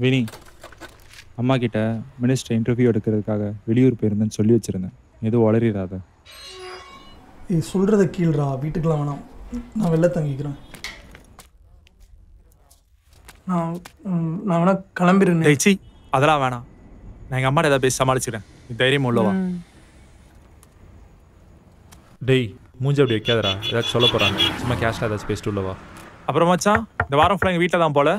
வினி, அம்மா கிட்ட minister interview எடுக்கிறதுக்காக வெளியூர் போயிருந்தேன்னு சொல்லி வச்சுருந்தேன். எதுவும் வளரிடாத. சொல்கிறத கீழ்றா, வீட்டுக்கெலாம் வேணாம், நான் வெளில தங்கிக்கிறேன். நான் வேணா கிளம்பிடுறேன். டேய்ச்சி, அதெல்லாம் வேணாம். நான் எங்கள் அம்மாட்ட ஏதாவது பேசி சமாளிச்சுக்கிறேன். நீ தைரியம் உள்ளவா? டேய், மூஞ்சி அப்படி வைக்காதடா. ஏதாச்சும் சொல்ல போகிறாங்க. சும்மா கேஷாக ஏதாச்சும் பேசிட்டு உள்ளவா. அப்புறம் மச்சான், இந்த வாரம் ஃபுல்லாக எங்கள் வீட்டில் தான் போல.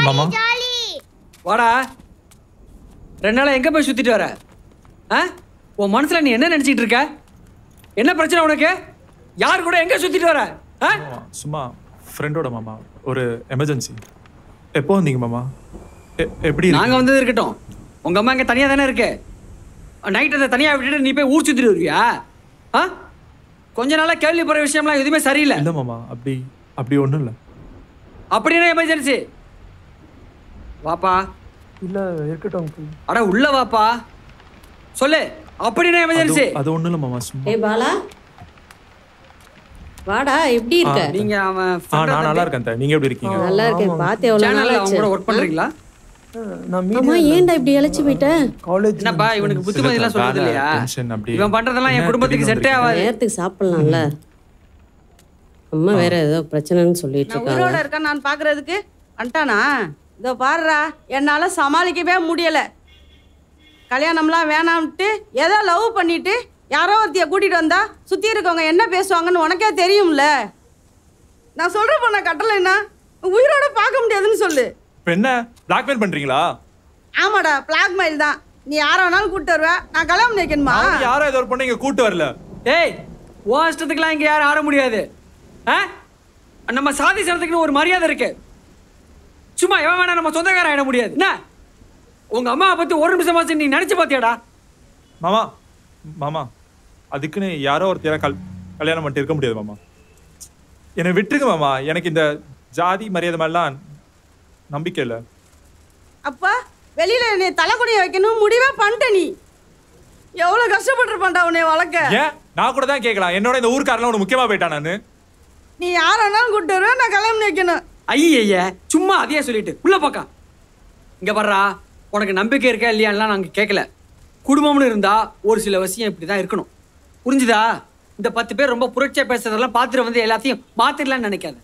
மாமா வாடா. 2 நாளா எங்க போய் சுத்திட்டு வர? உன் மனசுல நீ என்ன நினைச்சிட்டு இருக்க? என்ன பிரச்சனை உனக்கு? யார் கூட எங்க சுத்திட்டு வர? சும்மா ஃப்ரெண்டோட மாமா. ஒரு எமர்ஜென்சி. எப்போ வந்தீங்க மாமா? எப்படி? நாங்க வந்தது இருக்கட்டும். உங்க அம்மா இங்க தனியா தானே இருக்கு. நைட் அதை தனியா விட்டுட்டு நீ போய் ஊர் சுத்திட்டு வருவியா? கொஞ்ச நாளா கேள்விப்படுற விஷயம்லாம் எதுவுமே சரியில்லை. இல்லை மாமா, அப்படி ஒன்றும் இல்லை. அப்படின்னா எமர்ஜென்சி. வாப்பா. இல்லை இருக்கட்டும். அட உள்ள வாப்பா. சொல்லு, அப்படின்னா எமர்ஜென்சி. அது ஒன்றும் இல்லை மாமா. ஏய் பாலா, வாடா. எப்படி இருக்க? நீங்க நான் நல்லா இருக்கேன். நீங்க எப்படி இருக்கீங்க? நல்லா இருக்கேன். பாத்து எவ்வளவு நாள் ஆச்சு. கூட வர்க் பண்றீங்களா? அம்மா ஏன்டா இப்படி இழைச்சு போயிட்ட? காலேஜ் என்னப்பா இவனுக்கு புத்திமதி எல்லாம் சொல்றது இல்லையா? இவன் பண்றதெல்லாம் என் குடும்பத்துக்கு செட்டே ஆகாது. நேரத்துக்கு சாப்பிடலாம்ல. அம்மா வேற ஏதோ பிரச்சனைன்னு சொல்லிட்டு இருக்காங்க. உயிரோட இருக்க நான் பாக்குறதுக்கு அண்டானா? இதோ பாருடா, என்னால சமாளிக்கவே முடியல. கல்யாணம்லாம் வேணாம்ட்டு ஏதோ லவ் பண்ணிட்டு யாரோ ஒருத்திய கூட்டிட்டு வந்தா சுத்தி இருக்கவங்க என்ன பேசுவாங்கன்னு உனக்கே தெரியும்ல. நான் சொல்ற பொண்ண கட்டலைன்னா உயிரோட பார்க்க முடியாதுன்னு சொல்லு. என்ன பிளாக்மெயில் பண்றீங்களா? ஆமாடா, பிளாக்மெயில் தான். நீ யார வேணாலும் கூட்டு வருவ, நான் கல்யாணம் நினைக்கணுமா? யாரோ ஏதோ ஒரு பொண்ணு இங்க கூட்டு வரல. ஏய், உன் இஷ்டத்துக்குலாம் இங்க யாரும் ஆட முடியாது. நம்ம சாதி சனத்துக்குன்னு ஒரு மரியாதை இருக்கு. சும்மா எவன் வேணா நம்ம சொந்தக்காரன் ஆயிட முடியாது. என்ன உங்க அம்மாவை பத்தி ஒரு நிமிஷமாச்சு நீ நினைச்சு பாத்தியாடா? மாமா அதுக்குன்னு யாரோ ஒருத்தர கல்யாணம் பண்ணிட்டு இருக்க முடியாது மாமா. என்னை விட்டுருங்க மாமா. எனக்கு இந்த ஜாதி மரியாதை மாதிரிலாம் நம்பிக்கை இல்லை. அப்பா வெளியில என்னை தலைக்குடிய வைக்கணும் முடிவே பண்ணிட்ட. நீ எவ்வளவு கஷ்டப்பட்டுருப்பான்டா உன்னை வளர்க்க. ஏன் நான் கூட தான் கேட்கலாம். என்னோட இந்த ஊருக்காரெல்லாம் உனக்கு முக்கியமா போயிட்டான். நான் நீ யார வேணாலும் கூப்பிட்டு வருவேன், நான் கல்யாணம் வைக்கணும். ஐய சும்மா அதையே சொல்லிட்டு உள்ள போக்கா. இங்க வர்றா, உனக்கு நம்பிக்கை இருக்கா இல்லையான்லாம் நாங்க கேட்கல. குடும்பம்னு இருந்தா ஒரு சில விஷயம் இப்படிதான் இருக்கணும். புரிஞ்சுதா? இந்த 10 பேர் ரொம்ப புரட்சியா பேசுறதெல்லாம் பார்த்துட்டு வந்து எல்லாத்தையும் மாத்திடலாம்னு நினைக்காது.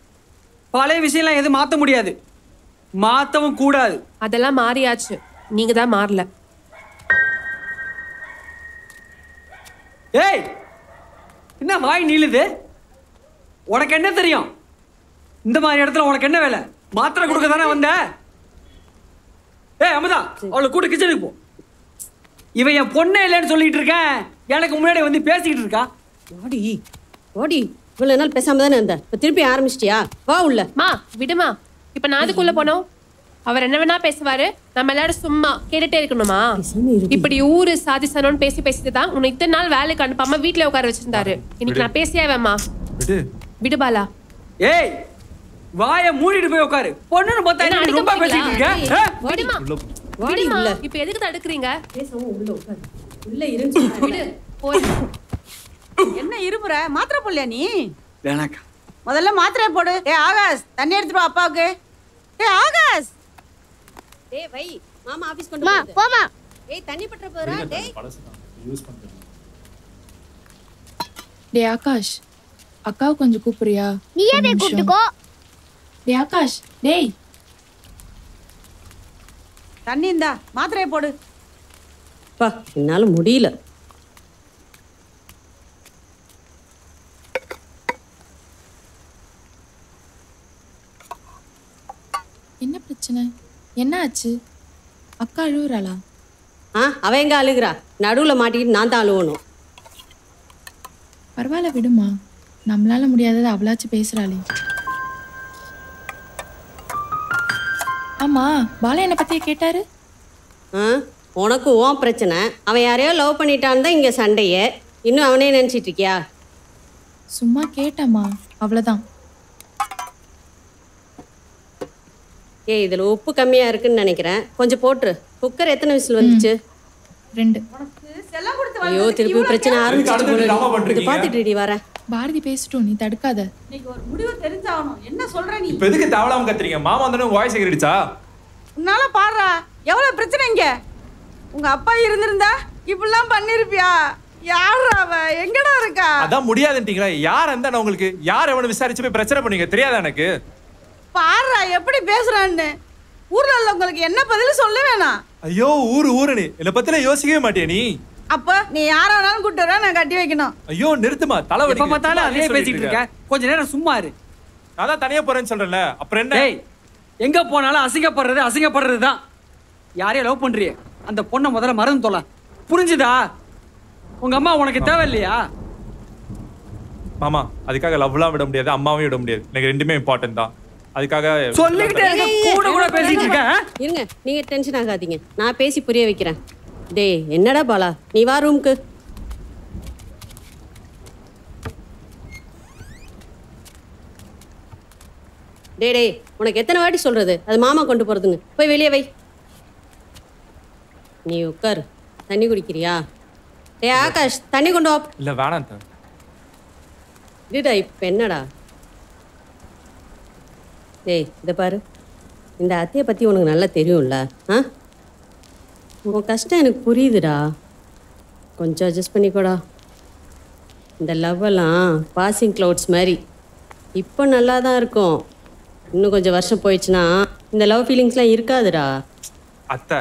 பழைய விஷயம்லாம் எதுவும் மாற்ற முடியாது, மாற்றவும் கூடாது. அதெல்லாம் மாறியாச்சு, நீங்க தான் மாறல. ஏய், என்ன வாய் நீளுது? உனக்கு என்ன தெரியும்? இந்த மாதிரி இடத்துல உனக்கு என்ன வேலை? மாத்திரை கொடுக்க தானே வந்த? ஏய் அமுதா, அவளை கூட்டு கிச்சனுக்கு போ. இவன் என் பொண்ணே இல்லைன்னு சொல்லிட்டு இருக்கேன், எனக்கு முன்னாடி வந்து பேசிக்கிட்டு இருக்கா. ஓடி ஓடி, இவ்வளவு நாள் பேசாம தானே இருந்த, இப்ப திருப்பி ஆரம்பிச்சிட்டியா? வா உள்ள. மா விடுமா, இப்ப நான் அதுக்குள்ள போனோம். அவர் என்ன வேணா பேசுவாரு, நம்ம எல்லாரும் சும்மா கேட்டுட்டே இருக்கணுமா? இப்படி ஊரு சாதிசனோன்னு பேசி பேசிட்டு தான் உன்னை இத்தனை நாள் வேலைக்கு அனுப்பாம வீட்டுல உட்கார வச்சிருந்தாரு. இன்னைக்கு நான் பேசியா வேமா? விடுபாலா. ஏய், வாய மூடிட்டு போய் உட்காரு. பொண்ணுன்னு பார்த்தா ரொம்ப பேசிட்டு இருக்க. விடுமா விடுமா, இப்ப எதுக்கு தடுக்குறீங்க? பேசாம உள்ள உட்காரு. உள்ள இருந்து விடு போய். என்ன இருப்புற? மாத்திரை போடலையா நீ? வேணாக்கா, முதல்ல மாத்திரையை போடு. ஆகாஷ், தண்ணி எடுத்துட்டு வா அப்பாவுக்கு. ஆகாஷ், டேய் வை, மாமா ஆபீஸ் கொண்டு போமா. ஏய் தண்ணி பற்ற போறா. டேய் டேய் ஆகாஷ், அக்காவை கொஞ்சம் கூப்பிடுறியா? நீயே போய் கூப்பிட்டுக்கோ. டேய் ஆகாஷ், டேய் தண்ணி இந்தா, மாத்திரையை போடு. பா என்னால முடியல. என்ன பிரச்சனை? என்ன ஆச்சு? அக்கா அழுவுறாளா? அவ எங்க அழுகுறா? நடுவுல மாட்டிக்கிட்டு நான் தான் அழுவணும். பரவாயில்ல விடுமா, நம்மளால முடியாதது அவளாச்சும் பேசுறாளே. ஆமா, பாலா என்னை பத்தியே கேட்டாரு. உனக்கு ஓன் பிரச்சனை, அவன் யாரையோ லவ் பண்ணிட்டான்னு தான் இங்க சண்டையே. இன்னும் அவனே நினைச்சிட்டு இருக்கியா? சும்மா கேட்டம்மா, அவ்வளவுதான். ஏய் இதுல உப்பு கம்மியா இருக்குன்னு நினைக்கிறேன், கொஞ்சம் போட்டுரு. குக்கர் எத்தனை விசில் வந்துச்சு? 2. ஐயோ திருப்பி பிரச்சனை ஆரம்பிச்சிட்டு பாத்துட்டு வரேன். பாரதி பேசிட்டோம், நீ தடுக்காத. இன்னைக்கு ஒரு முடிவு தெரிஞ்சாகணும். என்ன சொல்ற நீ? இப்போ எதுக்கு தேவலாம கத்துறீங்க? மாமா வந்தானே வாய்ஸ் கேட்டுச்சா? உன்னால பாடுறா எவ்வளவு பிரச்சனை இங்க. உங்க அப்பா இருந்திருந்தா இப்படிலாம் பண்ணிருப்பியா? யாரா அவ? எங்கடா இருக்கா? அதான் முடியாதுன்றீங்களா? யார் அந்த உங்களுக்கு? யார் எவனை விசாரிச்சு போய் பிரச்சனை பண்ணீங்க? தெரியாதா எனக்கு? பாடுறா எப்படி பேசுறான்னு. ஊர்ல உள்ளவங்களுக்கு என்ன பதில் சொல்ல வேணாம். ஐயோ ஊருன்னு என்னை பத்தில யோசிக்கவே மாட்டியா நீ? அப்ப நீ யாரானாலும் கூட்டு வர, நான் கட்டி வைக்கணும். ஐயோ நிறுத்துமா, தலைவலி. எப்ப பார்த்தாலும் அதே பேசிட்டு இருக்க. கொஞ்ச நேரம் சும்மா இரு. நான் தான் தனியா போறேன்னு சொல்றேன்ல, அப்புறம் என்ன? டேய், எங்க போனாலும் அசிங்கப்படுறது தான். யாரையும் லவ் பண்றியே அந்த பொண்ணை முதல்ல மறந்து தொலை. புரிஞ்சுதா? உங்க அம்மா உனக்கு தேவை இல்லையா? மாமா அதுக்காக லவ்லாம் விட முடியாது, அம்மாவையும் விட முடியாது. எனக்கு ரெண்டுமே இம்பார்ட்டன்ட் தான். அதுக்காக சொல்லிக்கிட்டே இருக்க, கூட பேசிட்டு இருக்க. இருங்க, நீங்க டென்ஷன் ஆகாதீங்க, நான் பேசி புரிய வைக்கிறேன். டேய் என்னடா பாலா, நீ வா ரூமுக்கு. டேய் உனக்கு எத்தனை வாட்டி சொல்றது அது மாமா கொண்டு போறதுங்க. போய் வெளியே வை. நீ உட்காரு. தண்ணி குடிக்கிறியா? டேய் ஆகாஷ், தண்ணி கொண்டு வா. இல்ல வேணாம் தான். இதுடா இப்போ என்னடா? டேய் இதை பாரு, இந்த அத்தையை பற்றி உனக்கு நல்லா தெரியும்ல? ஆ, உன் கஷ்டம் எனக்கு புரியுதுடா. கொஞ்சம் அட்ஜஸ்ட் பண்ணிக்கோடா. இந்த லவ் எல்லாம் பாசிங் க்ளவுட்ஸ் மாதிரி. இப்போ நல்லா தான் இருக்கும், இன்னும் கொஞ்சம் வருஷம் போயிடுச்சுன்னா இந்த லவ் ஃபீலிங்ஸ்லாம் இருக்காதுடா. அத்தை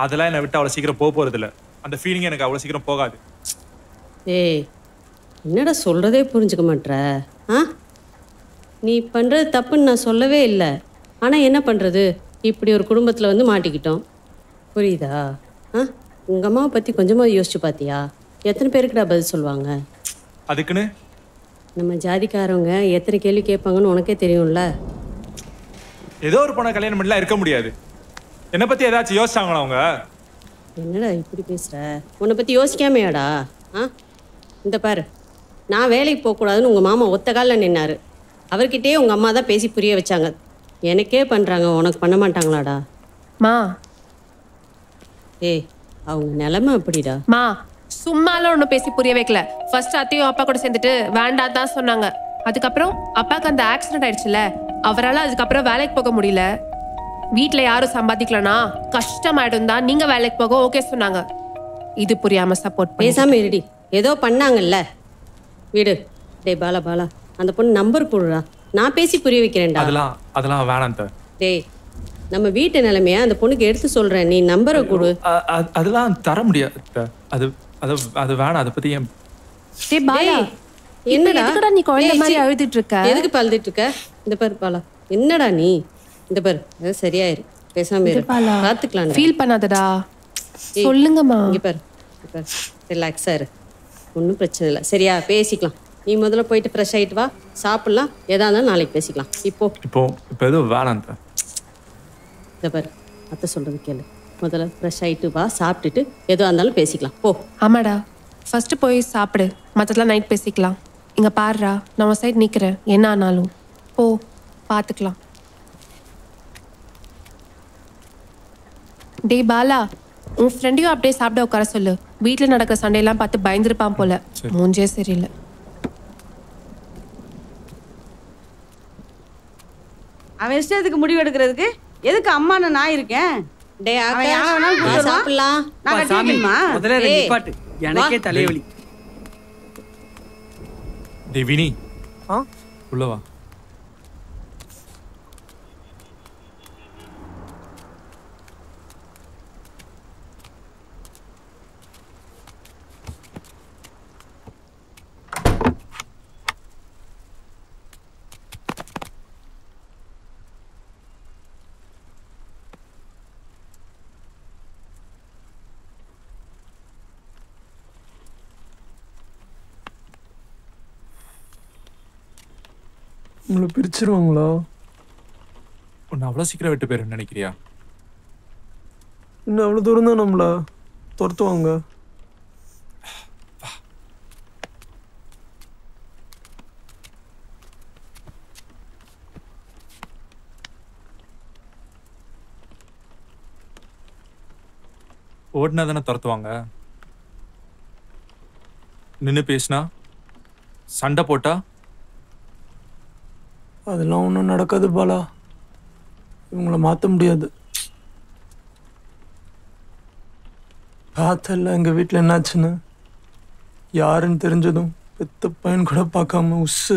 அதெல்லாம் என்னை விட்டு அவ்வளோ சீக்கிரம் போகிறது இல்லை. அந்த ஃபீலிங் எனக்கு அவ்வளோ சீக்கிரம் போகாது. ஏய் என்னடா சொல்கிறதே புரிஞ்சுக்க மாட்ற? ஆ, நீ பண்ணுறது தப்புன்னு நான் சொல்லவே இல்லை. ஆனால் என்ன பண்ணுறது, இப்படி ஒரு குடும்பத்தில் வந்து மாட்டிக்கிட்டோம். புரியுதா? ஆ, உங்கள் அம்மாவை பற்றி கொஞ்சமாக யோசிச்சு பார்த்தியா? எத்தனை பேருக்குடா பதில் சொல்லுவாங்க? அதுக்குன்னு நம்ம ஜாதிக்காரவங்க எத்தனை கேள்வி கேட்பாங்கன்னு உனக்கே தெரியும்ல. ஏதோ ஒரு பொண்ணை கல்யாணம் பண்ணலாம் இருக்க முடியாது. என்னை பற்றி ஏதாச்சும் யோசிச்சாங்களா அவங்க? என்னடா இப்படி பேசுகிற? உன்னை பற்றி யோசிக்காமையாடா? ஆ, இந்த பாரு, நான் வேலைக்கு போகக்கூடாதுன்னு உங்கள் மாமா ஒத்த காலில் நின்னாரு. அவர்கிட்டயே உங்கள் அம்மா தான் பேசி புரிய வச்சாங்க. எனக்கே பண்ணுறாங்க, உனக்கு பண்ண மாட்டாங்களாடா? மா ஏய் அவங்க நிலைமை அப்படிடா. மா சும்மாலாம் ஒன்றும் பேசி புரிய வைக்கல. ஃபர்ஸ்ட் அத்தையும் அப்பா கூட சேர்ந்துட்டு வேண்டாம் தான் சொன்னாங்க. அதுக்கப்புறம் அப்பாவுக்கு அந்த ஆக்சிடென்ட் ஆயிடுச்சுல, அவரால் அதுக்கப்புறம் வேலைக்கு போக முடியல. வீட்டில் யாரும் சம்பாதிக்கலனா கஷ்டமாயிடும் தான் நீங்கள் வேலைக்கு போக ஓகே சொன்னாங்க. இது புரியாம சப்போர்ட் பேசாம இருடி, ஏதோ பண்ணாங்கல்ல, விடு. டேய் பாலா பாலா, அந்த பொண்ணு நம்பர் கொடுடா, நான் பேசி புரிய வைக்கிறேன்டா. அதெல்லாம் வேணாம் தான். டேய் நம்ம வீட்டு நிலைமைய அந்த பொண்ணுக்கு எடுத்து சொல்றேன், நீ நம்பரை கொடு. அதெல்லாம் தர முடியாது. அது அது அது வேணாம். அதை பற்றி ஏன்? டேய் பாலா, என்னடா எதுக்குடா நீ குழந்தை மாதிரி அழுதுட்டு இருக்க? எதுக்கு பழுதுட்டு இருக்க? இந்த பாரு பாலா, என்னடா நீ? இந்த பாரு அது சரியாயிரு, பேசாம இரு, பார்த்துக்கலாம். ஃபீல் பண்ணாதடா, சொல்லுங்கம்மா. இங்க பாரு, ரிலாக்ஸா இரு, ஒன்றும் பிரச்சனை இல்லை, சரியா? பேசிக்கலாம். நீ முதல்ல போயிட்டு ஃப்ரெஷ் ஆகிட்டு வா, சாப்பிட்லாம். எதா இருந்தாலும் நாளைக்கு பேசிக்கலாம். இப்போ எதுவும் வேணாம் தான். இந்த பாரு, அத்தை சொல்கிறது கேளு. முதல்ல ஃப்ரெஷ் ஆகிட்டு வா, சாப்பிட்டுட்டு எதுவாக இருந்தாலும் பேசிக்கலாம். போ. ஆமாடா, ஃபர்ஸ்ட் போய் சாப்பிடு, மற்றதெல்லாம் நைட் பேசிக்கலாம். இங்கே பாருடா, நான் உன் சைட் நிற்கிறேன், என்ன ஆனாலும் போ, பார்த்துக்கலாம். டேய் பாலா, உன் ஃப்ரெண்டையும் அப்படியே சாப்பிட உட்கார சொல்லு. வீட்டில் நடக்கிற சண்டையெல்லாம் பார்த்து பயந்துருப்பான் போல, மூஞ்சே சரியில்லை. அவன் இஷ்டத்துக்கு முடிவு எடுக்கிறதுக்கு எதுக்கு அம்மான்னு நான் இருக்கேன்? டேய் அவன் யாரை வேணாலும் கூட்டிட்டு வருவான். சாப்பிடலாம். நான் கட்டி வைக்கணுமா? முதல்ல இதை நிப்பாட்டு. எனக்கே தலைவலி. டேய் வினி, உள்ள வா. உங்களை பிரிச்சிருவாங்களா? உன்னை அவ்வளோ சீக்கிரம் விட்டு போயிருன்னு நினைக்கிறியா? இன்னும் அவ்வளோ தூரம் தான் நம்மளை துரத்துவாங்க. ஓடினா தானே துரத்துவாங்க. நின்று பேசினா சண்டை போட்டா அதெல்லாம் ஒன்றும் நடக்காது பாலா. இவங்கள மாற்ற முடியாது. பார்த்தல எங்கள் வீட்டில் என்னாச்சுன்னு. யாருன்னு தெரிஞ்சதும் பெத்த பையன் கூட பார்க்காம உஸ்ஸு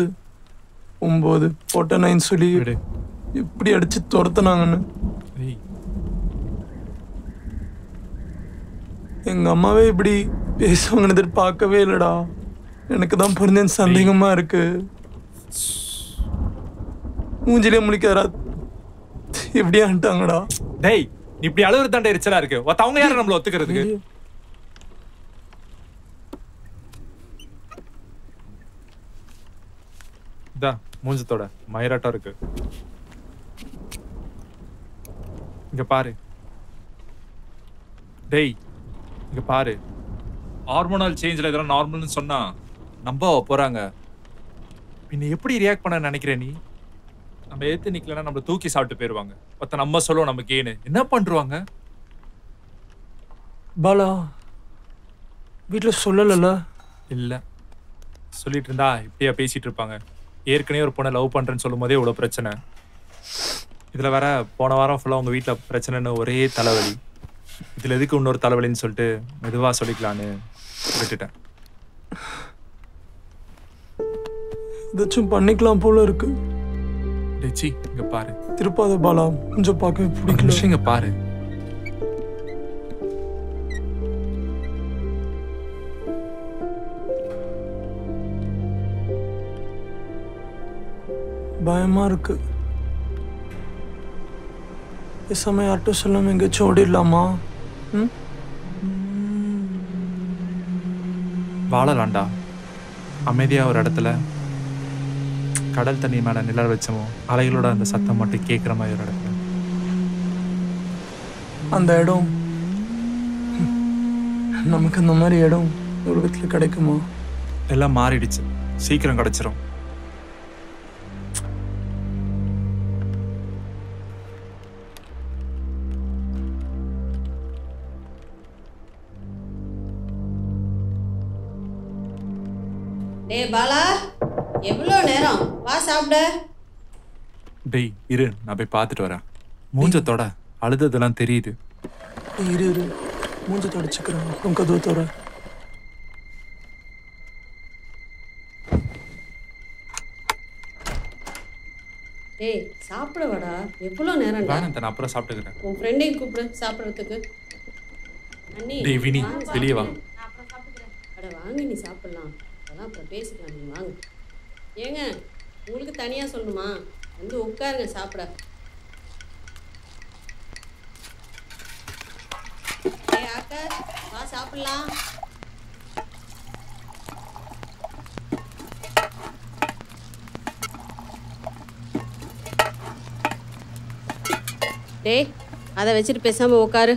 9 போட்ட 9 சொல்லி விடு. எப்படி அடிச்சு துரத்துனாங்கன்னு. ஏய், எங்கள் அம்மாவே இப்படி பேசுவாங்கன்னு எதிர்பார்க்கவே இல்லைடா. எனக்கு தான் புரிஞ்சேன், சந்தேகமாக இருக்கு. மூஞ்சிலே முழிக்காரா இப்படியே ஆண்டாங்கடா. டேய் நீ இப்படி அழுகுறது தாண்டா எரிச்சலா இருக்கு. அவங்க யாரும் நம்மள ஒத்துக்கிறதுக்கு? இதா மூஞ்சத்தோட மயிராட்டம் இருக்கு. இங்க பாரு. டேய் இங்க பாரு. ஹார்மோனல் சேஞ்சில் இதெல்லாம் நார்மல்னு சொன்னா நம்ப போறாங்க. பின்ன எப்படி ரியாக்ட் பண்ண நினைக்கிற நீ? நம்ம ஏத்து நிக்கலன்னா நம்மள தூக்கி சாப்பிட்டு போயிருவாங்க. மொத்த நம்ம சொல்லுவோம் நமக்கு ஏன்னு என்ன பண்றாங்க? பாலா வீட்டில் சொல்லலைல்ல? இல்ல சொல்லிட்டு இருந்தா இப்படியா பேசிட்டு இருப்பாங்க. ஏற்கனவே ஒரு பொண்ணை லவ் பண்றேன்னு சொல்லும் போதே இவ்வளவு பிரச்சனை. இதுல வேற போன வாரம் ஃபுல்லா உங்க வீட்டுல பிரச்சனைன்னு ஒரே தலைவலி. இதுல எதுக்கு இன்னொரு தலைவலின்னு சொல்லிட்டு மெதுவா சொல்லிக்கலான்னு விட்டுட்டேன். ஏதாச்சும் பண்ணிக்கலாம் போல இருக்கு. டேச்சி இங்க பாரு. திருப்பாத பாலா, கொஞ்சம் பார்க்க ஒரு பிடிக்கல. நிமிஷம் இங்க பாரு. பயமா இருக்கு. பேசாம யார்ட்டும் சொல்லாம எங்கேயாச்சும் ஓடிடலாமா? ம், வாழலாம்டா அமைதியா ஒரு இடத்துல. கடல் தண்ணி மேல நிழல் வச்சமோ அலைகளோட அந்த சத்தம் மட்டும் கேட்குற மாதிரி ஒரு இடத்துல. அந்த இடம் நமக்கு அந்த மாதிரி இடம் உலகத்துல கிடைக்குமா? எல்லாம் மாறிடுச்சு. சீக்கிரம் கிடைச்சிரும். டேய் பாலா, எவ்வளோ நேரம்? வா சாப்பிட. டேய் இரு, நான் போய் பார்த்துட்டு வரேன். மூஞ்சத்தோட அழுததெல்லாம் தெரியுது. இரு இரு, மூஞ்ச தொடச்சுக்கிறேன், அப்புறம் கதவு தோற. டேய் சாப்பிட வாடா. எவ்வளோ நேரம்டா? வேணாம், நான் அப்புறம் சாப்பிட்டுக்கிறேன். உன் ஃப்ரெண்டையும் கூப்பிடு சாப்பிட்றதுக்கு. அண்ணி டேய் வினி, வாங்க வெளியே வா. சாப்பிடுறேன். அட வாங்க, நீ சாப்பிடலாம். அதெல்லாம் அப்புறம் பேசிக்கலாம். நீ வாங்க. ஏங்க உங்களுக்கு தனியாக சொல்லணுமா? வந்து உட்காருங்க சாப்பிட. ஏய் ஆக்கா, வா சாப்பிடலாம். டேய் அதை வச்சுட்டு பேசாமல் உட்காரு.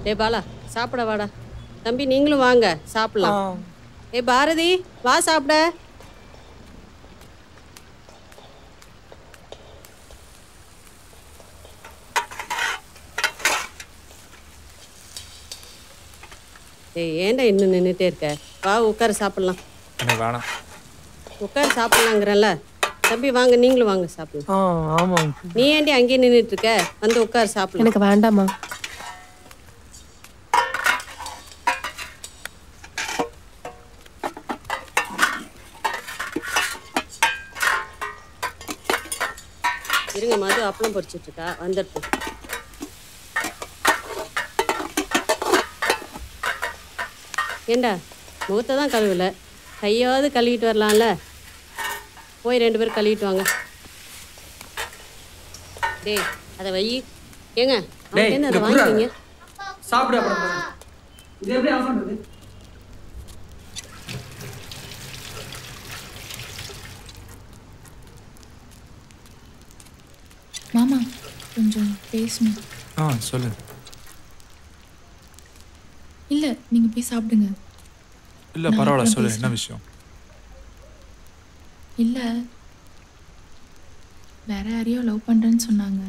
டேய் பாலா, சாப்பிட வாடா. தம்பி நீங்களும் வாங்க சாப்பிடலாம். ஏய் பாரதி, வா சாப்பிட. ஏய் ஏன்டா இன்னும் நின்றுட்டே இருக்க? வா உட்காரு சாப்பிடலாம். எனக்கு வேணாம். உட்காரு சாப்பிடலாங்கிறல்ல. தம்பி வாங்க, நீங்களும் வாங்க சாப்பிடலாம். ஆமாம். நீ ஏன்டி அங்கேயே நின்றுட்டு இருக்க? வந்து உட்காரு சாப்பிடலாம். எனக்கு வேண்டாமா. இருங்க, மது அப்பளம் பொரிச்சிட்டு இருக்கா, வந்துடுது. ஏண்டா முகத்தை தான் கழுவல, கையாவது கழுவிட்டு வரலாம்ல. போய் 2 பேரும் கழுவிட்டு வாங்க. டேய் அதை வை. ஏங்க அவங்க அதை வாங்கிக்கிங்க. சாப்பிட அப்புறம் போறேன். இது எப்படி ஆஃப் பண்றது? மாமா கொஞ்சம் பேசணும். சொல்லு. இல்லை நீங்கள் போய் சாப்பிடுங்க. இல்லை பரவாயில்ல, சொல்லு என்ன விஷயம்? இல்லை வேற யாரையோ லவ் பண்ணுறேன்னு சொன்னாங்க.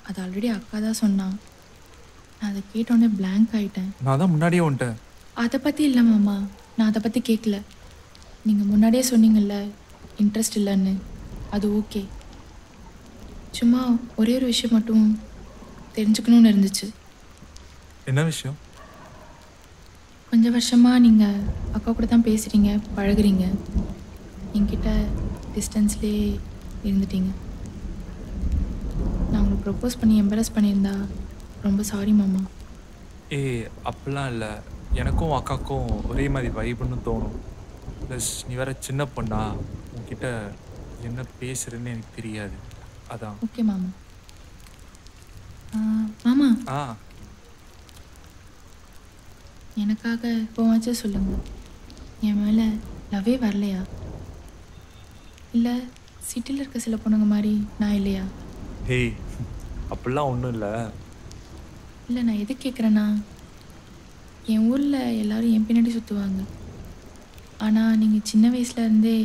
அது ஆல்ரெடி அக்கா தான் சொன்னான். நான் அதை கேட்டோடனே பிளாங்க் ஆகிட்டேன். நான் தான் முன்னாடியே வந்துட்டேன். அதை பற்றி இல்லை மாமா, நான் அதை பற்றி கேட்கல. நீங்கள் முன்னாடியே சொன்னீங்கல்ல இன்ட்ரெஸ்ட் இல்லைன்னு, அது ஓகே. சும்மா ஒரே ஒரு விஷயம் மட்டும் தெரிஞ்சுக்கணும்னு இருந்துச்சு. என்ன விஷயம்? கொஞ்சம் வருஷமாக நீங்கள் அக்கா கூட தான் பேசுகிறீங்க, பழகுறீங்க. என்கிட்ட டிஸ்டன்ஸ்லேயே இருந்துட்டீங்க. நான் உங்களுக்கு ப்ரப்போஸ் பண்ணி எம்பரஸ் பண்ணியிருந்தா ரொம்ப சாரி மாமா. அப்படிலாம் இல்லை. எனக்கும் அக்காக்கும் ஒரே மாதிரி வைப்புன்னு தோணும். ப்ளஸ் நீ வேற சின்ன பொண்ணா, உன்கிட்ட என்ன பேசுறேன்னு எனக்கு தெரியாது. அதான். ஓகே மாமா. மாமா, ஆ எனக்காக இப்போவாச்சும் சொல்லுங்கள், என் மேலே லவ்வே வரலையா? இல்லை சிட்டியில் இருக்க சில பொண்ணுங்க மாதிரி நான் இல்லையா? ஹேய், அப்படிலாம் ஒன்றும் இல்லை. இல்லை, நான் எது கேட்குறேன்னா, என் ஊரில் எல்லாரும் என் பின்னாடி சுற்றுவாங்க. ஆனால் நீங்கள் சின்ன வயசுலேருந்தே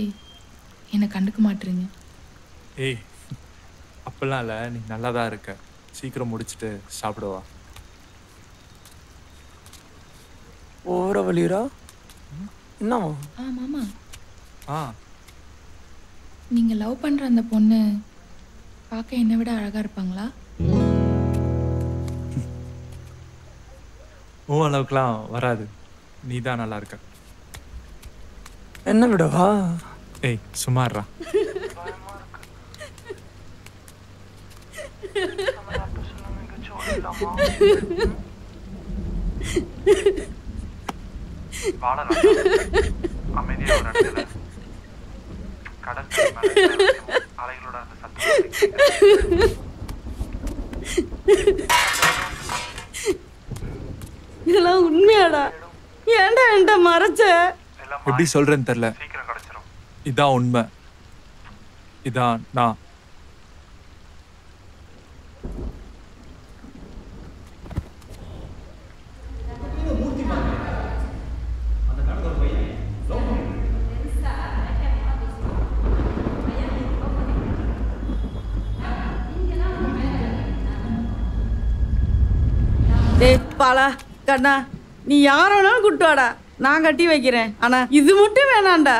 என்னை கண்டுக்க மாட்டுறீங்க. ஏய், அப்படிலாம் இல்லை. நீ நல்லா தான் இருக்க. சீக்கிரம் முடிச்சுட்டு சாப்பிடுவா. ஓவரா வலிரா என்னவா? மாமா, ஆ நீங்கள் லவ் பண்ணுற அந்த பொண்ணு பார்க்க என்னை விட அழகாக இருப்பாங்களா? உன் அளவுக்குலாம் வராது. நீ தான் நல்லா இருக்க. என்ன விடவா? ஏய், சும்மாறா. அமைதியா ஒரு இடத்துல கடற்கரை அலைகளோட அந்த சத்தம் இதெல்லாம் உண்மையாடா? ஏன்டா என்கிட்ட மறைச்ச? எப்படி சொல்றேன்னு தெரியல. சீக்கிரம் கிடைச்சிரும். இதான் உண்மை. இதான் நான். டேய் பாலா கண்ணா, நீ யார வேணாலும் கூட்டு வாடா, நான் கட்டி வைக்கிறேன். ஆனா இது மட்டும் வேணாம்டா.